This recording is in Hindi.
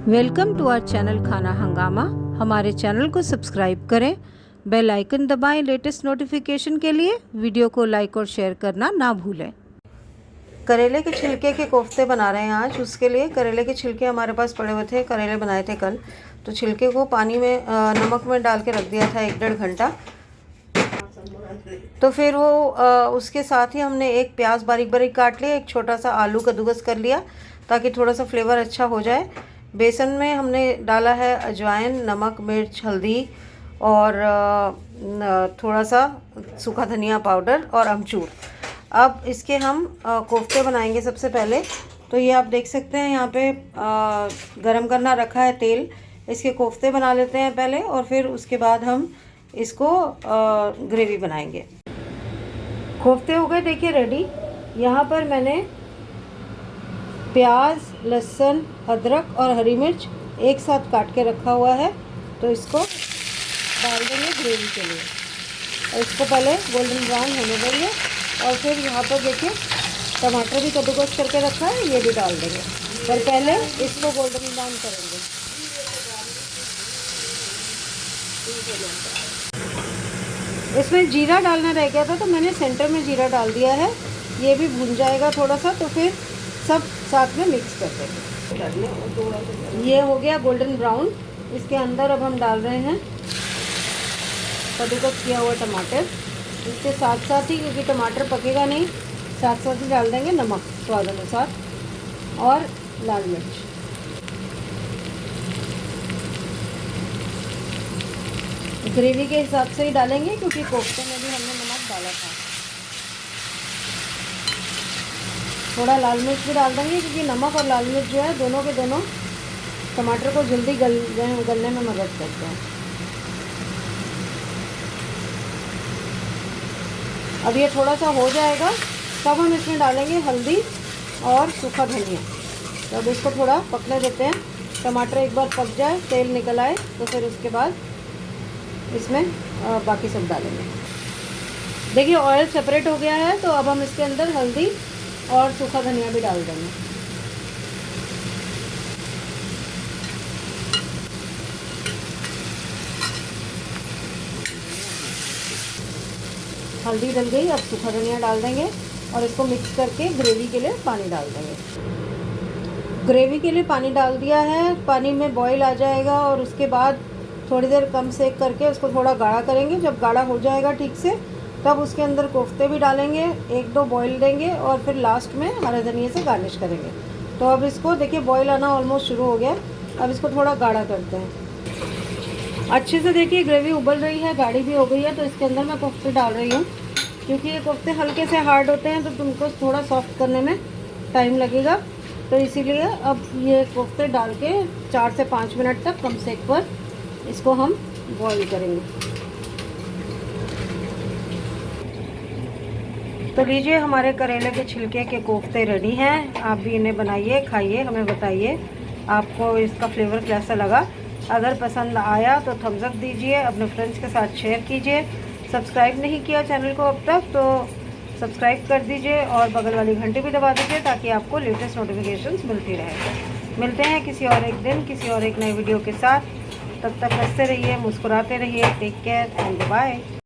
वेलकम टू आवर चैनल खाना हंगामा। हमारे चैनल को सब्सक्राइब करें, बेल आइकन दबाएं लेटेस्ट नोटिफिकेशन के लिए। वीडियो को लाइक और शेयर करना ना भूलें। करेले के छिलके के कोफ्ते बना रहे हैं आज। उसके लिए करेले के छिलके हमारे पास पड़े हुए थे, करेले बनाए थे कल, तो छिलके को पानी में नमक में डाल के रख दिया था 1-1.5 घंटा। तो फिर वो उसके साथ ही हमने एक प्याज बारीक बारीक काट लिया, एक छोटा सा आलू कद्दूकस कर लिया ताकि थोड़ा सा फ्लेवर अच्छा हो जाए। बेसन में हमने डाला है अजवाइन, नमक, मिर्च, हल्दी और थोड़ा सा सूखा धनिया पाउडर और अमचूर। अब इसके हम कोफ्ते बनाएंगे। सबसे पहले तो ये आप देख सकते हैं यहाँ पे गरम करना रखा है तेल। इसके कोफ्ते बना लेते हैं पहले और फिर उसके बाद हम इसको ग्रेवी बनाएंगे। कोफ्ते हो गए देखिए रेडी। यहाँ पर मैंने प्याज, लहसुन, अदरक और हरी मिर्च एक साथ काट के रखा हुआ है, तो इसको डाल देंगे ग्रेवी के लिए। और इसको पहले गोल्डन ब्राउन होने देंगे। और फिर यहाँ पर देखिए टमाटर भी कद्दूकस करके रखा है, ये भी डाल देंगे। पर पहले इसको गोल्डन ब्राउन करेंगे। इसमें जीरा डालना रह गया था तो मैंने सेंटर में जीरा डाल दिया है। ये भी भून जाएगा थोड़ा सा, तो फिर सब साथ में मिक्स कर देंगे। ये हो गया गोल्डन ब्राउन। इसके अंदर अब हम डाल रहे हैं कद्दूकस किया हुआ टमाटर। इसके साथ साथ ही, क्योंकि टमाटर पकेगा नहीं, साथ साथ ही डाल देंगे नमक स्वाद अनुसार और लाल मिर्च। ग्रेवी के हिसाब से ही डालेंगे क्योंकि कोफ्ते में भी हमने नमक डाला था। थोड़ा लाल मिर्च भी डाल देंगे क्योंकि नमक और लाल मिर्च जो है दोनों के दोनों टमाटर को जल्दी गलने में मदद करते हैं। अब ये थोड़ा सा हो जाएगा तब हम इसमें डालेंगे हल्दी और सूखा धनिया। तो अब इसको थोड़ा पकने देते हैं। टमाटर एक बार पक जाए, तेल निकल आए, तो फिर उसके बाद इसमें बाकी सब डालेंगे। देखिए ऑयल सेपरेट हो गया है, तो अब हम इसके अंदर हल्दी और सूखा धनिया भी डाल देंगे। हल्दी डल गई, अब सूखा धनिया डाल देंगे और इसको मिक्स करके ग्रेवी के लिए पानी डाल देंगे। ग्रेवी के लिए पानी डाल दिया है। पानी में बॉईल आ जाएगा और उसके बाद थोड़ी देर कम सेक करके उसको थोड़ा गाढ़ा करेंगे। जब गाढ़ा हो जाएगा ठीक से, तब उसके अंदर कोफ्ते भी डालेंगे, 1-2 बॉईल देंगे और फिर लास्ट में हरे धनिए से गार्निश करेंगे। तो अब इसको देखिए बॉईल आना ऑलमोस्ट शुरू हो गया। अब इसको थोड़ा गाढ़ा करते हैं। अच्छे से देखिए ग्रेवी उबल रही है, गाढ़ी भी हो गई है। तो इसके अंदर मैं कोफ्ते डाल रही हूँ क्योंकि ये कोफ्ते हल्के से हार्ड होते हैं, तो तुमको थोड़ा सॉफ्ट करने में टाइम लगेगा। तो इसीलिए अब ये कोफ्ते डाल के 4 से 5 मिनट तक कम सेक पर इसको हम बॉईल करेंगे। तो लीजिए हमारे करेले के छिलके के कोफ्ते रेडी हैं। आप भी इन्हें बनाइए, खाइए, हमें बताइए आपको इसका फ्लेवर कैसा लगा। अगर पसंद आया तो थम्स अप दीजिए, अपने फ्रेंड्स के साथ शेयर कीजिए। सब्सक्राइब नहीं किया चैनल को अब तक तो सब्सक्राइब कर दीजिए और बगल वाली घंटी भी दबा दीजिए ताकि आपको लेटेस्ट नोटिफिकेशंस मिलती रहे। मिलते हैं किसी और एक दिन किसी और एक नई वीडियो के साथ। तब तक हंसते रहिए, मुस्कुराते रहिए। Take care and bye.